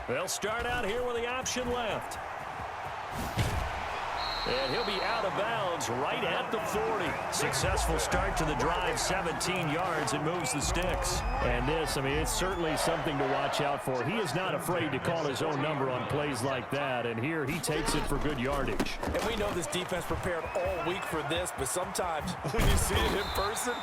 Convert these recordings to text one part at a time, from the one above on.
They'll start out here with the option left. And he'll be out of bounds right at the 40. Successful start to the drive, 17 yards, and moves the sticks. And this, I mean, it's certainly something to watch out for. He is not afraid to call his own number on plays like that, and here he takes it for good yardage. And we know this defense prepared all week for this, but sometimes when you see it in person,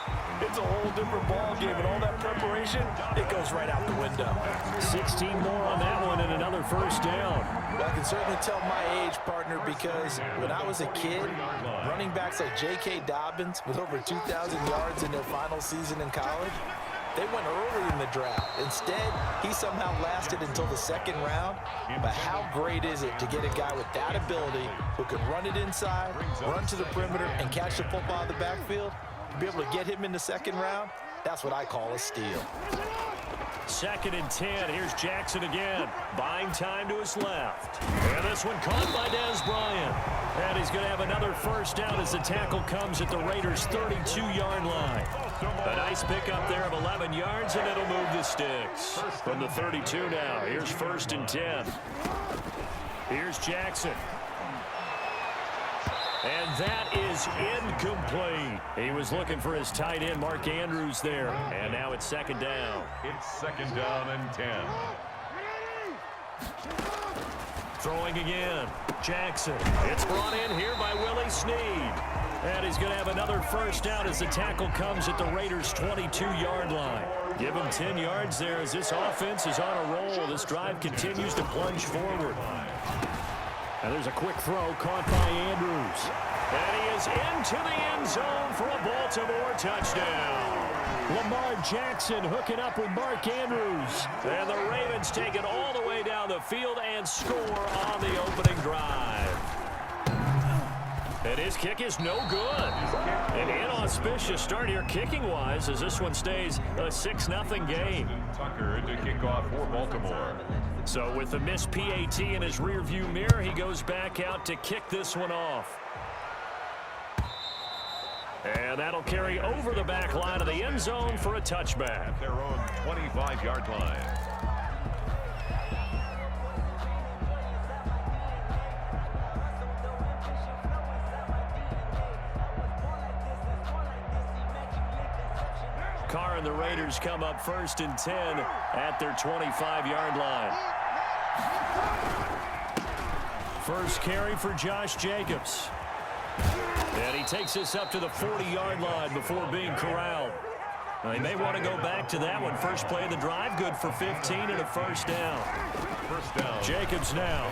it's a whole different ball game, and all that preparation, it goes right out the window. 16 more on that one and another first down. Well, I can certainly tell my age, partner, because when I was a kid, running backs like J.K. Dobbins with over 2,000 yards in their final season in college, they went early in the draft. Instead, he somehow lasted until the second round. But how great is it to get a guy with that ability who can run it inside, run to the perimeter, and catch the football in the backfield? To be able to get him in the second round, that's what I call a steal. 2nd and 10. Here's Jackson again. Buying time to his left. And this one caught by Dez Bryant. And he's going to have another first down as the tackle comes at the Raiders' 32-yard line. A nice pickup there of 11 yards, and it'll move the sticks. From the 32 now, here's 1st and 10. Here's Jackson. And that is incomplete. He was looking for his tight end, Mark Andrews, there. And now it's 2nd down. It's 2nd down and 10. Throwing again. Jackson. It's brought in here by Willie Snead. And he's going to have another first down as the tackle comes at the Raiders' 22-yard line. Give him 10 yards there as this offense is on a roll. This drive continues to plunge forward. And there's a quick throw caught by Andrews. And he is into the end zone for a Baltimore touchdown. Lamar Jackson hooking up with Mark Andrews. And the Ravens take it all the way down the field and score on the opening drive. And his kick is no good. An inauspicious start here kicking-wise as this one stays a 6-0 game. Tucker to kick off for Baltimore. So with the missed PAT in his rearview mirror, he goes back out to kick this one off. And that'll carry over the back line of the end zone for a touchback. Their own 25-yard line. Carr and the Raiders come up 1st and 10 at their 25-yard line. First carry for Josh Jacobs. And he takes this up to the 40-yard line before being corralled. Now, he may want to go back to that one. First play of the drive, good for 15 and a first down. First down. Jacobs now.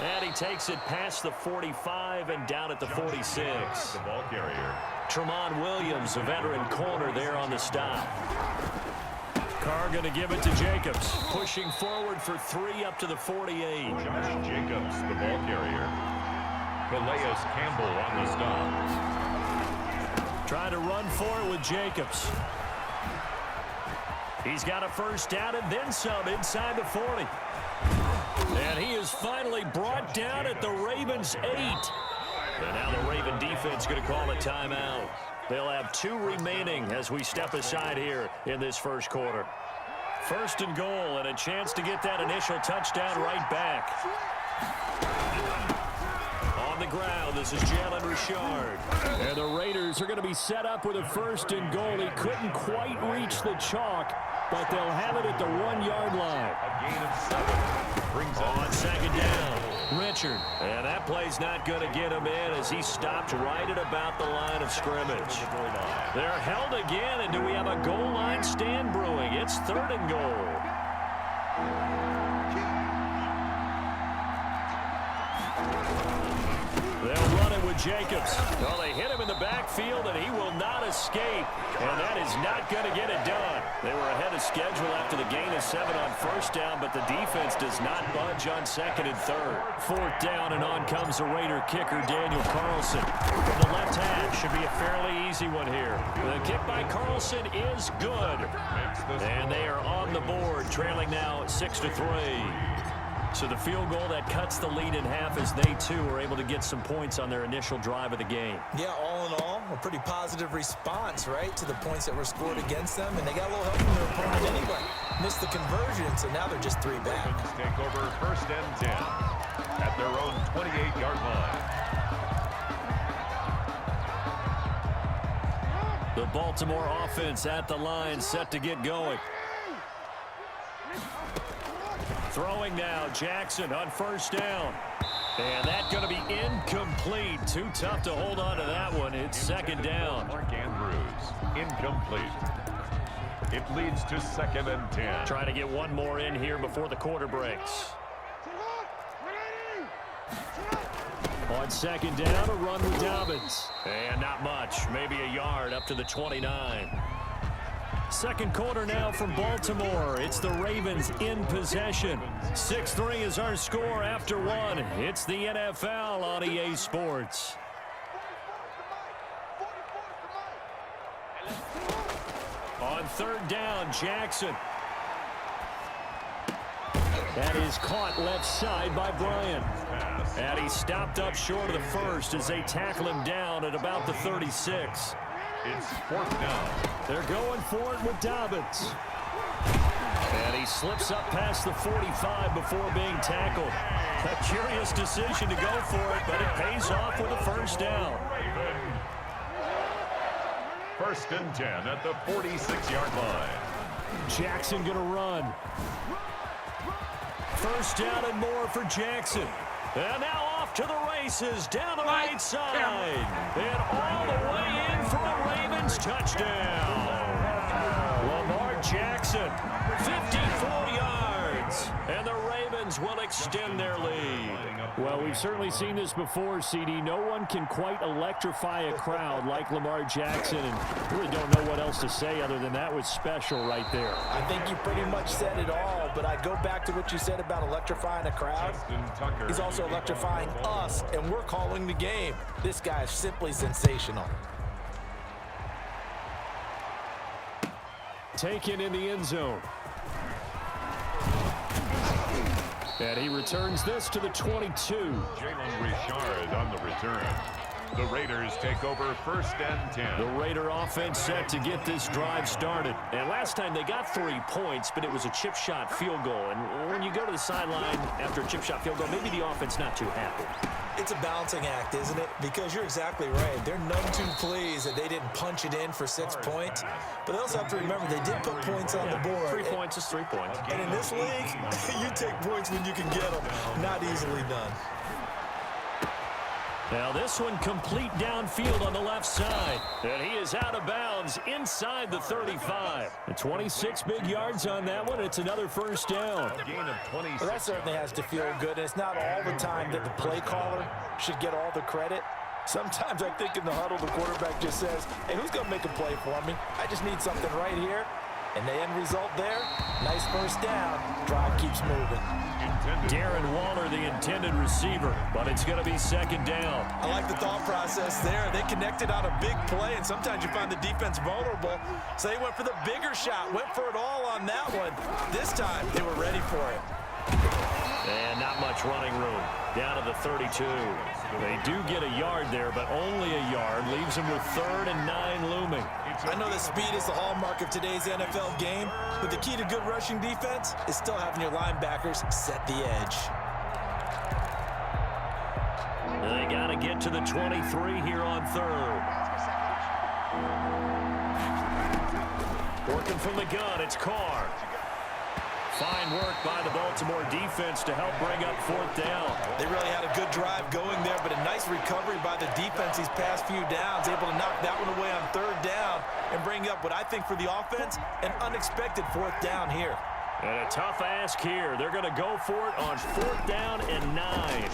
And he takes it past the 45 and down at the 46. The ball carrier. Tramon Williams, a veteran corner there on the stop. Carr going to give it to Jacobs. Pushing forward for 3 up to the 48. Josh Jacobs, the ball carrier. Calais Campbell on the stop. Trying to run for it with Jacobs. He's got a first down and then some inside the 40. And he is finally brought down at the Ravens' 8. And now the Raven defense going to call a timeout. They'll have 2 remaining as we step aside here in this first quarter. 1st and goal and a chance to get that initial touchdown right back. On the ground, this is Jalen Richard. And the Raiders are going to be set up with a 1st and goal. He couldn't quite reach the chalk, but they'll have it at the 1-yard line. A gain of 7. Brings on 2nd down. Richard. And that play's not going to get him in as he stopped right at about the line of scrimmage. They're held again, and do we have a goal line stand brewing? It's 3rd and goal. They'll run it with Jacobs. Well, they hit him in the backfield, and he will not escape. And that is not going to get it done. They were ahead of schedule after the gain of 7 on first down, but the defense does not budge on 2nd and 3rd. 4th down, and on comes the Raider kicker, Daniel Carlson. From the left hash, should be a fairly easy one here. The kick by Carlson is good. And they are on the board, trailing now 6-3. So the field goal that cuts the lead in half as they, too, are able to get some points on their initial drive of the game. Yeah, all in all, a pretty positive response, right, to the points that were scored against them, and they got a little help from their opponent anyway. Missed the conversion, so now they're just 3 back. Take over 1st and 10 at their own 28-yard line. The Baltimore offense at the line, set to get going. Throwing now, Jackson on 1st down. And that's going to be incomplete. Too tough to hold on to that one. It's 2nd down. Mark Andrews, incomplete. It leads to 2nd and 10. Trying to get one more in here before the quarter breaks. On 2nd down, a run with Dobbins. And not much, maybe a yard up to the 29. 2nd quarter now from Baltimore. It's the Ravens in possession. 6-3 is our score after 1. It's the NFL on EA Sports. On 3rd down, Jackson. That is caught left side by Bryant. And he stopped up short of the first as they tackle him down at about the 36. It's 4th down. They're going for it with Dobbins. And he slips up past the 45 before being tackled. A curious decision to go for it, but it pays off with a 1st down. 1st and 10 at the 46-yard line. Jackson going to run. 1st down and more for Jackson. And now off to the races down the right side. And all the way in for a Ravens touchdown. Lamar Jackson, 54 yards. And the Ravens will extend their lead. Well, we've certainly seen this before, CD. No one can quite electrify a crowd like Lamar Jackson, and really don't know what else to say other than that was special right there. I think you pretty much said it all, but I go back to what you said about electrifying a crowd. He's also electrifying us, and we're calling the game. This guy is simply sensational. Taken in the end zone. And he returns this to the 22. Jalen Richard on the return. The Raiders take over 1st and 10. The Raider offense set to get this drive started. And last time they got 3 points, but it was a chip shot field goal. And when you go to the sideline after a chip shot field goal, maybe the offense not too happy. It's a balancing act, isn't it? Because you're exactly right. They're none too pleased that they didn't punch it in for 6 points. But they also have to remember they did put points on the board. 3 points is 3 points. And in this league, you take points when you can get them. Not easily done. Now this one complete downfield on the left side. And he is out of bounds inside the 35. And 26 big yards on that one. It's another 1st down. A gain of 26. Well, that certainly has to feel good. And it's not all the time that the play caller should get all the credit. Sometimes I think in the huddle, the quarterback just says, hey, who's going to make a play for me? I just need something right here. And the end result there, nice 1st down. Drive keeps moving. Darren Waller, the intended receiver, but it's going to be 2nd down. I like the thought process there. They connected on a big play, and sometimes you find the defense vulnerable. So they went for the bigger shot, went for it all on that one. This time, they were ready for it. And not much running room. Down to the 32. They do get a yard there, but only a yard. Leaves them with 3rd and 9 looming. I know that speed is the hallmark of today's NFL game, but the key to good rushing defense is still having your linebackers set the edge. They got to get to the 23 here on 3rd. Working from the gun, it's Carr. Fine work by the Baltimore defense to help bring up 4th down. They really had a good drive going there, but a nice recovery by the defense these past few downs, able to knock that one away on 3rd down and bring up what I think for the offense, an unexpected 4th down here. And a tough ask here. They're going to go for it on 4th down and 9.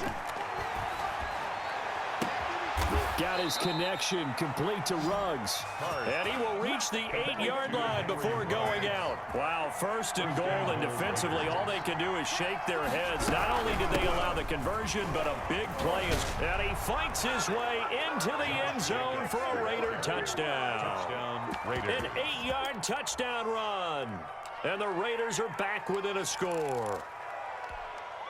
Got his connection complete to Ruggs. And he will reach the 8-yard line before going out. Wow, 1st and goal, and defensively all they can do is shake their heads. Not only did they allow the conversion, but a big play. And he fights his way into the end zone for a Raider touchdown. An 8-yard touchdown run. And the Raiders are back within a score.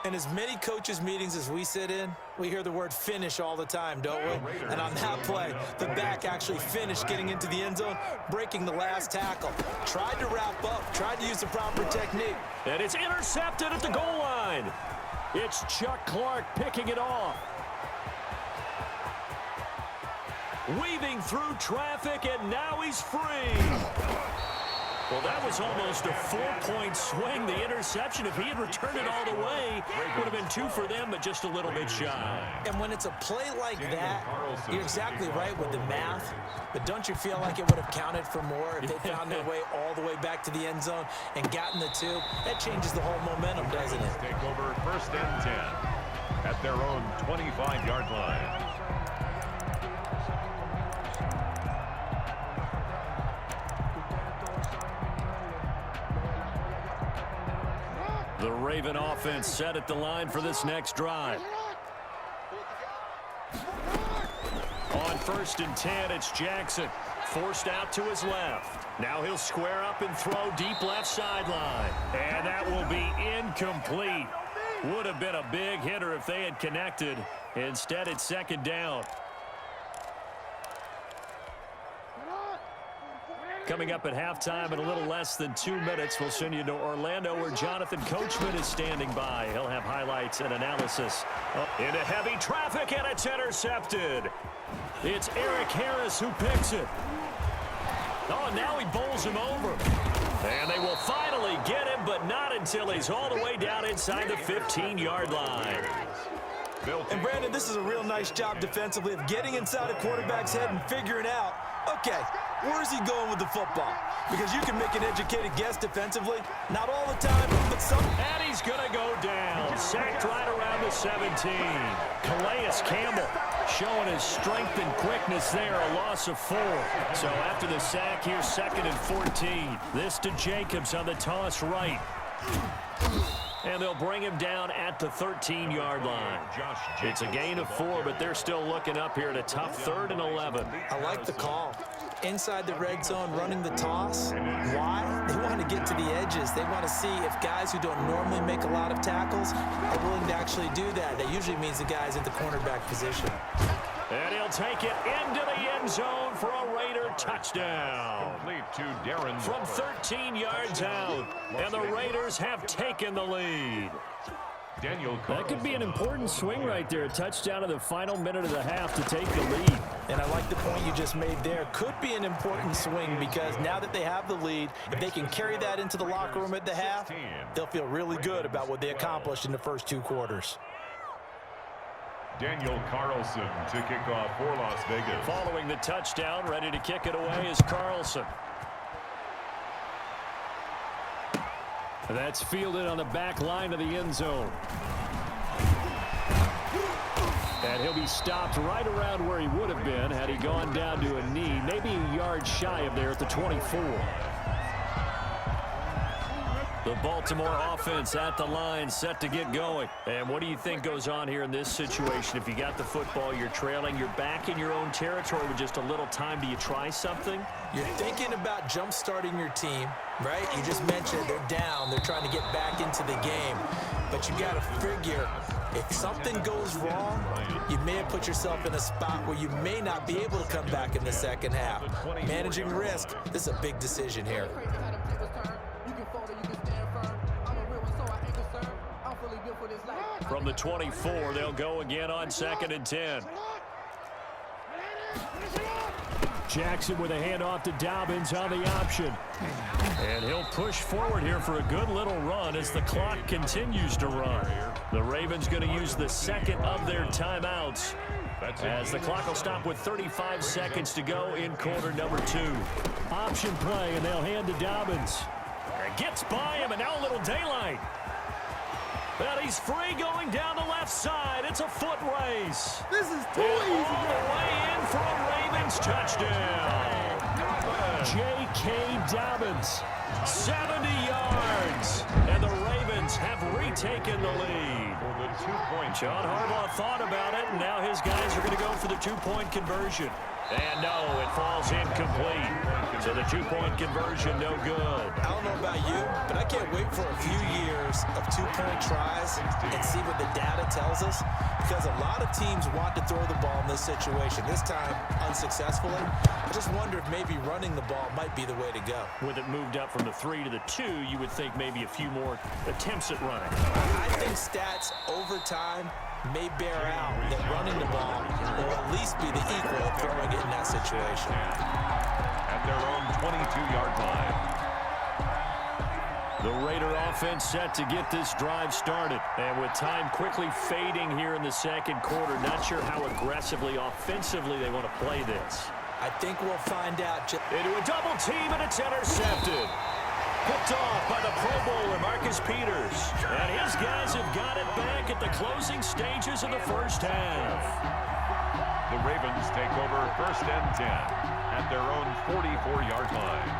In as many coaches' meetings as we sit in, we hear the word finish all the time, don't we? And on that play, the back actually finished getting into the end zone, breaking the last tackle. Tried to wrap up, tried to use the proper technique. And it's intercepted at the goal line. It's Chuck Clark picking it off. Weaving through traffic, and now he's free. Well, that was almost a 4-point swing. The interception, if he had returned it all the way, would have been 2 for them, but just a little bit shy. And when it's a play like that, you're exactly right with the math. But don't you feel like it would have counted for more if they found their way all the way back to the end zone and gotten the 2? That changes the whole momentum, doesn't it? Take over 1st and 10 at their own 25-yard line. The Raven offense set at the line for this next drive. On 1st and 10, it's Jackson. Forced out to his left. Now he'll square up and throw deep left sideline. And that will be incomplete. Would have been a big hitter if they had connected. Instead, it's 2nd down. Coming up at halftime in a little less than 2 minutes, we'll send you to Orlando where Jonathan Coachman is standing by. He'll have highlights and analysis. Into heavy traffic, and it's intercepted. It's Eric Harris who picks it. Oh, and now he bowls him over. And they will finally get him, but not until he's all the way down inside the 15-yard line. And, Brandon, this is a real nice job defensively of getting inside a quarterback's head and figuring out, okay, where's he going with the football? Because you can make an educated guess defensively. Not all the time, but some. And he's going to go down. Sacked right around the 17. Calais Campbell showing his strength and quickness there, a loss of 4. So after the sack, here's 2nd and 14. This to Jacobs on the toss right. And they'll bring him down at the 13-yard line. It's a gain of 4, but they're still looking up here at a tough 3rd and 11. I like the call. Inside the red zone, running the toss. Why? They want to get to the edges. They want to see if guys who don't normally make a lot of tackles are willing to actually do that. That usually means the guy's at the cornerback position. And he'll take it into the end zone for a Raider touchdown. Complete to Darren from 13 yards out. And the Raiders have taken the lead. That could be an important swing right there. A touchdown in the final minute of the half to take the lead. And I like the point you just made there. Could be an important swing because now that they have the lead, if they can carry that into the locker room at the half, they'll feel really good about what they accomplished in the first 2 quarters. Daniel Carlson to kick off for Las Vegas. Following the touchdown, ready to kick it away is Carlson. That's fielded on the back line of the end zone. And he'll be stopped right around where he would have been had he gone down to a knee, maybe a yard shy of there at the 24. The Baltimore offense at the line, set to get going. And what do you think goes on here in this situation? If you got the football, you're trailing, you're back in your own territory with just a little time. Do you try something? You're thinking about jump-starting your team, right? You just mentioned they're down. They're trying to get back into the game. But you got to figure, if something goes wrong, you may have put yourself in a spot where you may not be able to come back in the second half. Managing risk, this is a big decision here. From the 24, they'll go again on 2nd and 10. Jackson with a handoff to Dobbins on the option. And he'll push forward here for a good little run as the clock continues to run. The Ravens going to use the 2nd of their timeouts as the clock will stop with 35 seconds to go in quarter number 2. Option play, and they'll hand to Dobbins. Gets by him, and now a little daylight. Well, he's free going down the left side. It's a foot race. This is too easy. All the way in for a Ravens touchdown. J.K. Dobbins. 70 yards. And the Ravens have retaken the lead. John Harbaugh thought about it, and now his guys are going to go for the 2-point conversion. And no, it falls incomplete. So the two-point conversion, no good. I don't know about you, but I can't wait for a few years of two-point tries and see what the data tells us, because a lot of teams want to throw the ball in this situation, this time unsuccessfully. I just wonder if maybe running the ball might be the way to go. With it moved up from the 3 to the 2, you would think maybe a few more attempts at running. I think stats over time may bear out that running the ball will at least be the equal of throwing it in that situation. At their own 22-yard line. The Raider offense set to get this drive started. And with time quickly fading here in the second quarter, not sure how aggressively, offensively they want to play this. I think we'll find out. Into a double team, and it's intercepted. Picked off by the Pro Bowler, Marcus Peters. And his guys have got it back at the closing stages of the first half. The Ravens take over 1st and 10 at their own 44-yard line.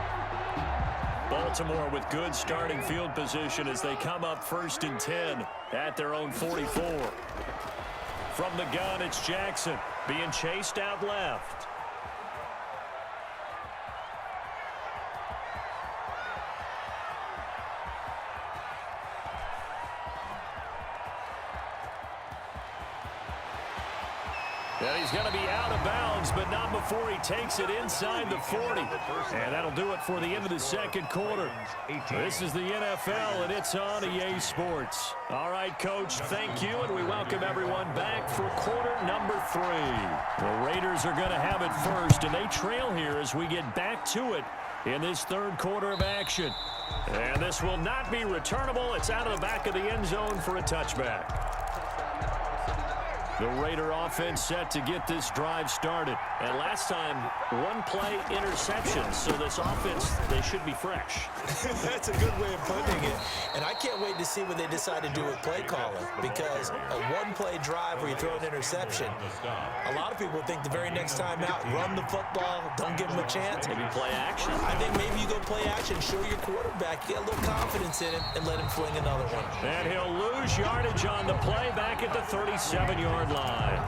Baltimore with good starting field position as they come up 1st and 10 at their own 44. From the gun, it's Jackson being chased out left. And he's going to be out of bounds, but not before he takes it inside the 40. And that'll do it for the end of the second quarter. This is the NFL, and it's on EA Sports. All right, Coach, thank you, and we welcome everyone back for quarter number 3. The Raiders are going to have it first, and they trail here as we get back to it in this third quarter of action. And this will not be returnable. It's out of the back of the end zone for a touchback. The Raider offense set to get this drive started. And last time, one-play interception. So this offense, they should be fresh. That's a good way of putting it. And I can't wait to see what they decide to do with play calling, because a one-play drive where you throw an interception, a lot of people think the very next time out, run the football, don't give them a chance. Maybe play action. I think maybe you go play action, show your quarterback, get a little confidence in him, and let him fling another one. And he'll lose yardage on the play back at the 37-yard line.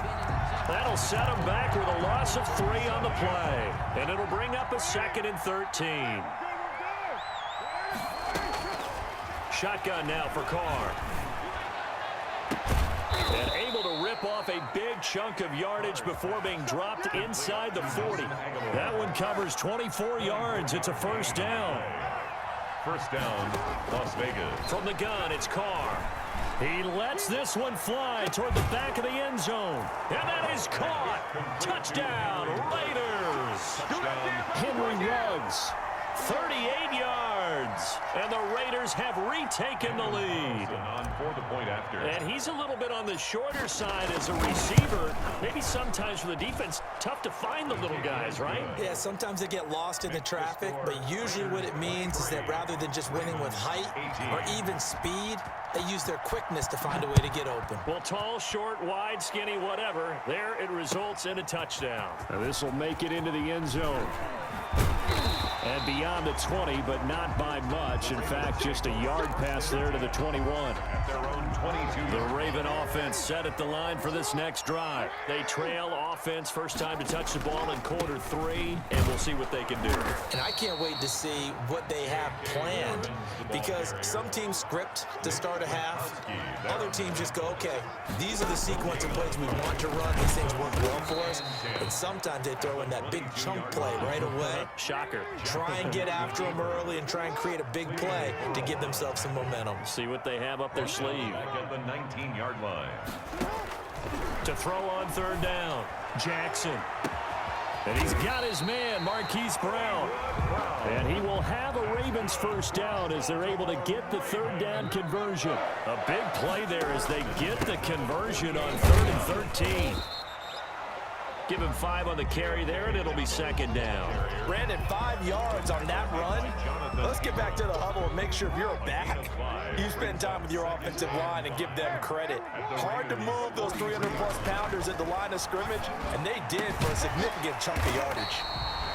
That'll set him back with a loss of 3 on the play. And it'll bring up a 2nd and 13. Shotgun now for Carr. And able to rip off a big chunk of yardage before being dropped inside the 40. That one covers 24 yards. It's a first down. First down, Las Vegas. From the gun, it's Carr. He lets this one fly toward the back of the end zone. And that is caught. Touchdown, Raiders. Henry Ruggs, 38 yards. And the Raiders have retaken the lead. On for the point after. And he's a little bit on the shorter side as a receiver. Maybe sometimes for the defense, tough to find the little guys, right? Yeah, sometimes they get lost in the traffic, but usually what it means is that rather than just winning with height or even speed, they use their quickness to find a way to get open. Well, tall, short, wide, skinny, whatever, there it results in a touchdown. Now this will make it into the end zone. And beyond the 20, but not by much. In fact, just a yard pass there to the 21. At their own 22. The Raven offense set at the line for this next drive. They trail offense, first time to touch the ball in quarter 3, and we'll see what they can do. And I can't wait to see what they have planned, because some teams script to start a half. Other teams just go, okay, these are the sequence of plays we want to run. These things work well for us. And sometimes they throw in that big chunk play right away. Shocker. Try and get after them early and try and create a big play to give themselves some momentum. See what they have up their sleeve. Back at the 19-yard line. To throw on third down, Jackson. And he's got his man, Marquise Brown. And he will have a Ravens first down as they're able to get the third down conversion. A big play there as they get the conversion on 3rd and 13. Give him 5 on the carry there, and it'll be second down. Brandon, 5 yards on that run. Let's get back to the huddle and make sure if you're a back, you spend time with your offensive line and give them credit. Hard to move those 300-plus pounders at the line of scrimmage, and they did for a significant chunk of yardage.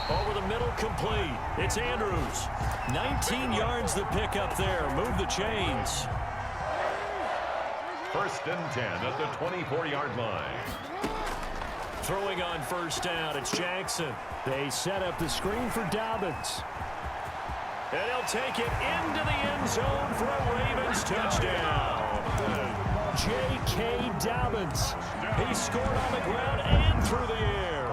Over the middle, complete. It's Andrews. 19 yards the pick up there. Move the chains. First and 10 at the 24-yard line. Throwing on first down, it's Jackson. They set up the screen for Dobbins. And he'll take it into the end zone for a Ravens touchdown. J.K. Dobbins. He scored on the ground and through the air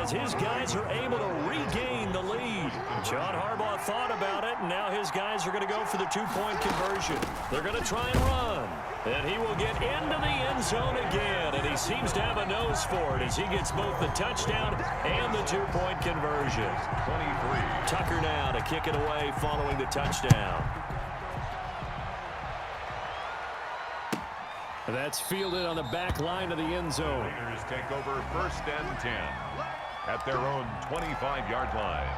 as his guys are able to regain the lead. John Harbaugh thought about it, and now his guys are going to go for the two-point conversion. They're going to try and run. And he will get into the end zone again, and he seems to have a nose for it as he gets both the touchdown and the two-point conversion. 23. Tucker now to kick it away following the touchdown. And that's fielded on the back line of the end zone. Raiders take over first and 10 at their own 25-yard line.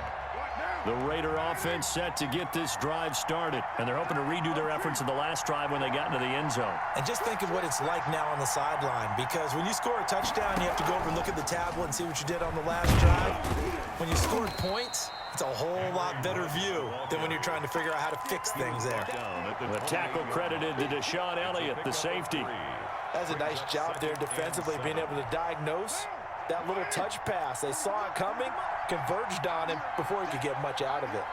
The Raider offense set to get this drive started, and they're hoping to redo their efforts in the last drive when they got into the end zone. And just think of what it's like now on the sideline, because when you score a touchdown, you have to go over and look at the tablet and see what you did on the last drive. When you scored points, it's a whole lot better view than when you're trying to figure out how to fix things there. The tackle credited to Deshaun Elliott, the safety. That's a nice job there defensively, being able to diagnose that little touch pass. They saw it coming, converged on him before he could get much out of it.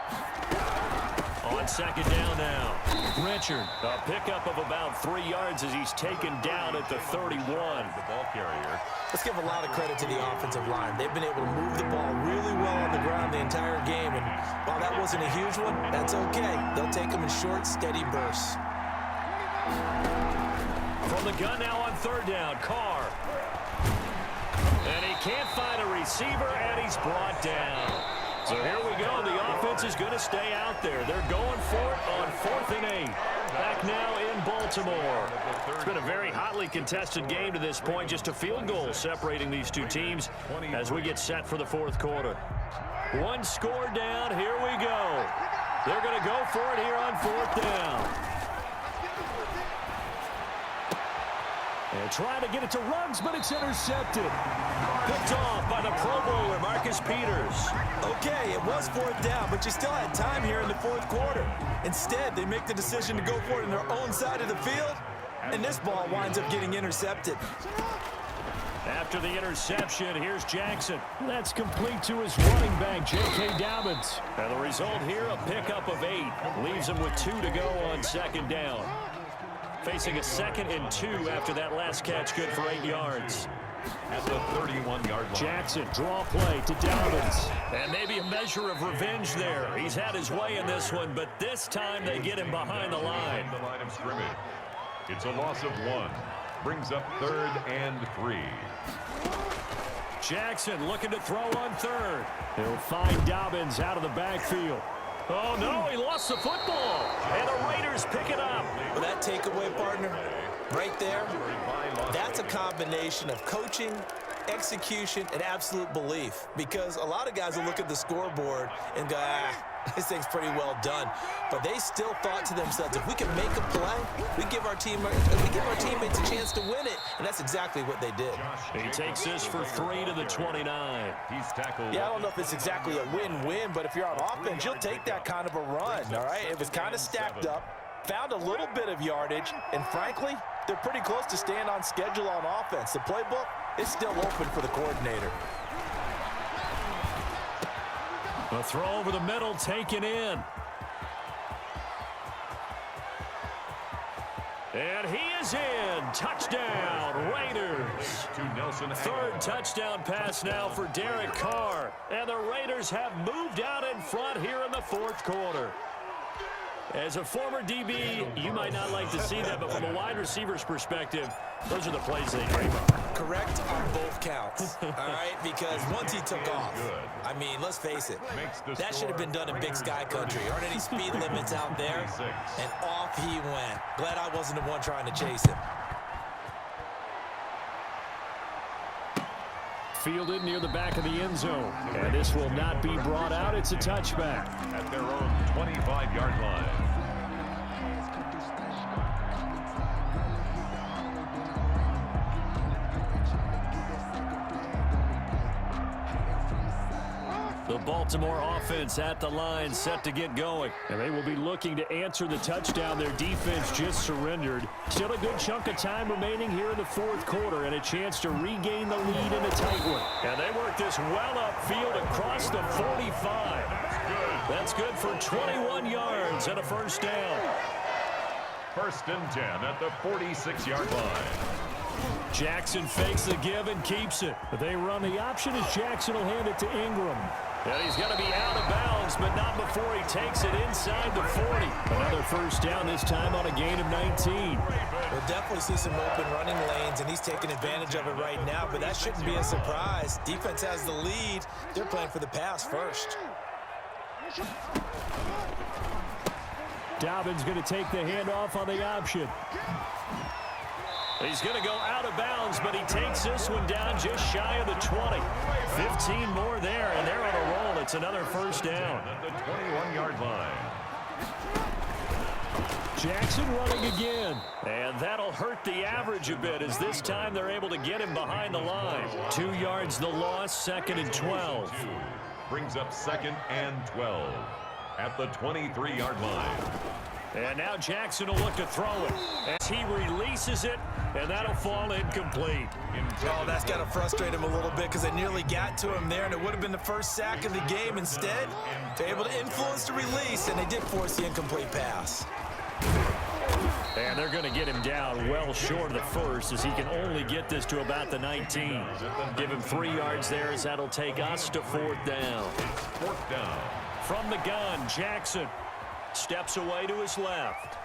On second down now, Richard, a pickup of about 3 yards as he's taken down at the 31. The ball carrier. Let's give a lot of credit to the offensive line. They've been able to move the ball really well on the ground the entire game, and while that wasn't a huge one, that's okay. They'll take them in short, steady bursts. From the gun now on third down, Carr. And he can't find a receiver, and he's brought down. So here we go. The offense is going to stay out there. They're going for it on 4th and 8. Back now in Baltimore. It's been a very hotly contested game to this point. Just a field goal separating these two teams as we get set for the fourth quarter. One score down. Here we go. They're going to go for it here on 4th down. And trying to get it to Ruggs, but it's intercepted. Picked off by the Pro Bowler, Marcus Peters. Okay, it was 4th down, but you still had time here in the fourth quarter. Instead, they make the decision to go for it in their own side of the field, and this ball winds up getting intercepted. After the interception, here's Jackson. That's complete to his running back, J.K. Dobbins. And the result here, a pickup of 8. Leaves him with 2 to go on second down. Facing a 2nd and 2 after that last catch, good for 8 yards. At the 31-yard line. Jackson, draw play to Dobbins. And maybe a measure of revenge there. He's had his way in this one, but this time they get him behind the line. The line of scrimmage. It's a loss of 1. Brings up 3rd and 3. Jackson looking to throw on 3rd. He'll find Dobbins out of the backfield. Oh, no, he lost the football. And the Raiders pick it up. Well, that takeaway, partner, right there, that's a combination of coaching, execution, and absolute belief. Because a lot of guys will look at the scoreboard and go, this thing's pretty well done. But they still thought to themselves, if we can make a play, we give our teammates a chance to win it. And that's exactly what they did. He takes this for 3 to the 29. He's tackled. Yeah, I don't know if it's exactly a win-win, but if you're on offense, you'll take that kind of a run, all right? It was kind of stacked up, found a little bit of yardage, and frankly, they're pretty close to staying on schedule on offense. The playbook is still open for the coordinator. A throw over the middle, taken in. And he is in. Touchdown, Raiders. To Nelson. 3rd touchdown pass now for Derek Carr. And the Raiders have moved out in front here in the fourth quarter. As a former DB, you might not like to see that, but from a wide receiver's perspective, those are the plays they dream of. Correct on both counts, all right? Because once he took off, I mean, let's face it, that should have been done in Big Sky Country. Aren't any speed limits out there? And off he went. Glad I wasn't the one trying to chase him. Fielded near the back of the end zone. And this will not be brought out. It's a touchback. At their own 25-yard line. The Baltimore offense at the line, set to get going. And they will be looking to answer the touchdown their defense just surrendered. Still a good chunk of time remaining here in the fourth quarter and a chance to regain the lead in a tight one. And they work this well upfield across the 45. That's good for 21 yards and a first down. 1st and 10 at the 46-yard line. Jackson fakes the give and keeps it. But they run the option as Jackson will hand it to Ingram. And he's going to be out of bounds, but not before he takes it inside the 40. Another first down, this time on a gain of 19. We'll definitely see some open running lanes, and he's taking advantage of it right now, but that shouldn't be a surprise. Defense has the lead. They're playing for the pass first. Dobbins going to take the handoff on the option. He's going to go out of bounds, but he takes this one down just shy of the 20. 15 more there, and they're on a roll. It's another first down. At the 21-yard line. Jackson running again. And that'll hurt the average a bit as this time they're able to get him behind the line. 2 yards the loss, 2nd and 12. Brings up 2nd and 12 at the 23-yard line. And now Jackson will look to throw it as he releases it, and that'll fall incomplete. Oh, that's got to frustrate him a little bit because they nearly got to him there, and it would have been the first sack of the game. Instead, they're able to influence the release, and they did force the incomplete pass. And they're going to get him down well short of the first as he can only get this to about the 19. Give him 3 yards there as that'll take us to 4th down. 4th down. From the gun, Jackson steps away to his left.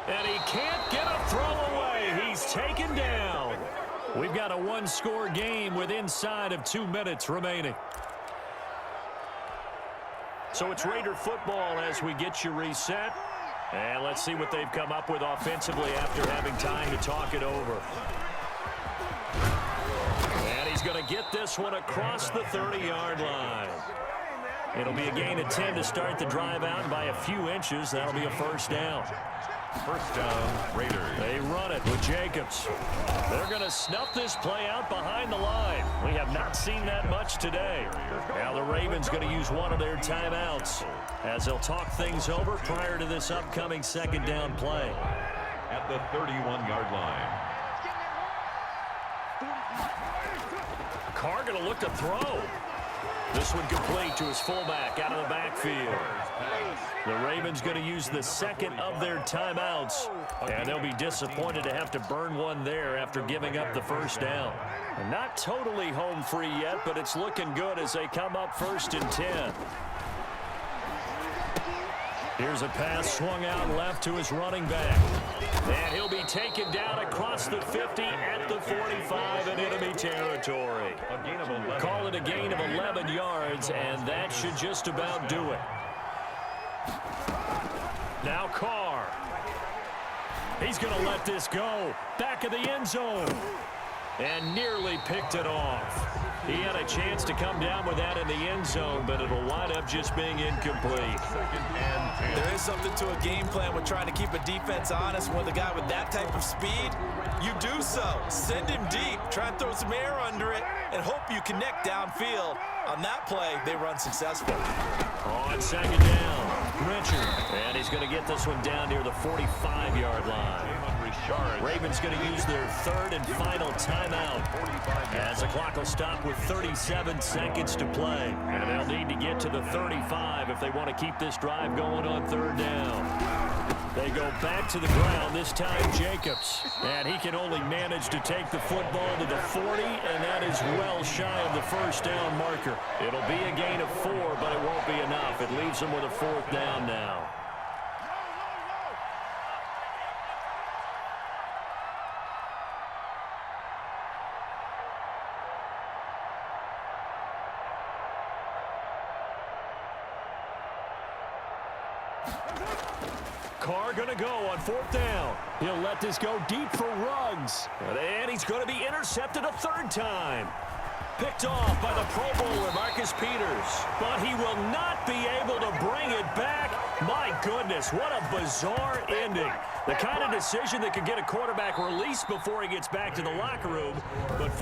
And he can't get a throw away. He's taken down. We've got a one-score game with inside of 2 minutes remaining. So it's Raider football as we get you reset. And let's see what they've come up with offensively after having time to talk it over. And he's going to get this one across the 30-yard line. It'll be a gain of 10 to start the drive out by a few inches. That'll be a first down. First down, Raiders. They run it with Jacobs. They're going to snuff this play out behind the line. We have not seen that much today. Now the Ravens going to use one of their timeouts as they'll talk things over prior to this upcoming 2nd down play. At the 31-yard line. Carr going to look to throw. This one complete to his fullback out of the backfield. The Ravens going to use the 2nd of their timeouts, and they'll be disappointed to have to burn one there after giving up the first down. Not totally home free yet, but it's looking good as they come up 1st and 10. Here's a pass swung out left to his running back. And he'll be taken down across the 50 at the 45 in enemy territory. Call it a gain of 11 yards, and that should just about do it. Now Carr. He's going to let this go. Back of the end zone. And nearly picked it off. He had a chance to come down with that in the end zone, but it'll wind up just being incomplete. There is something to a game plan with trying to keep a defense honest. With a guy with that type of speed, you do so. Send him deep. Try and throw some air under it and hope you connect downfield. On that play, they run successful. On 2nd down, Richard. And he's going to get this one down near the 45-yard line. Ravens going to use their 3rd and final timeout as the clock will stop with 37 seconds to play. And they'll need to get to the 35 if they want to keep this drive going on 3rd down. They go back to the ground, this time Jacobs. And he can only manage to take the football to the 40, and that is well shy of the first down marker. It'll be a gain of 4, but it won't be enough. It leaves them with a 4th down now. Carr going to go on 4th down. He'll let this go deep for Ruggs. And he's going to be intercepted a 3rd time. Picked off by the Pro Bowler, Marcus Peters. But he will not be able to bring it back. My goodness. goodness, what a bizarre ending. The kind of decision that could get a quarterback released before he gets back to the locker room. But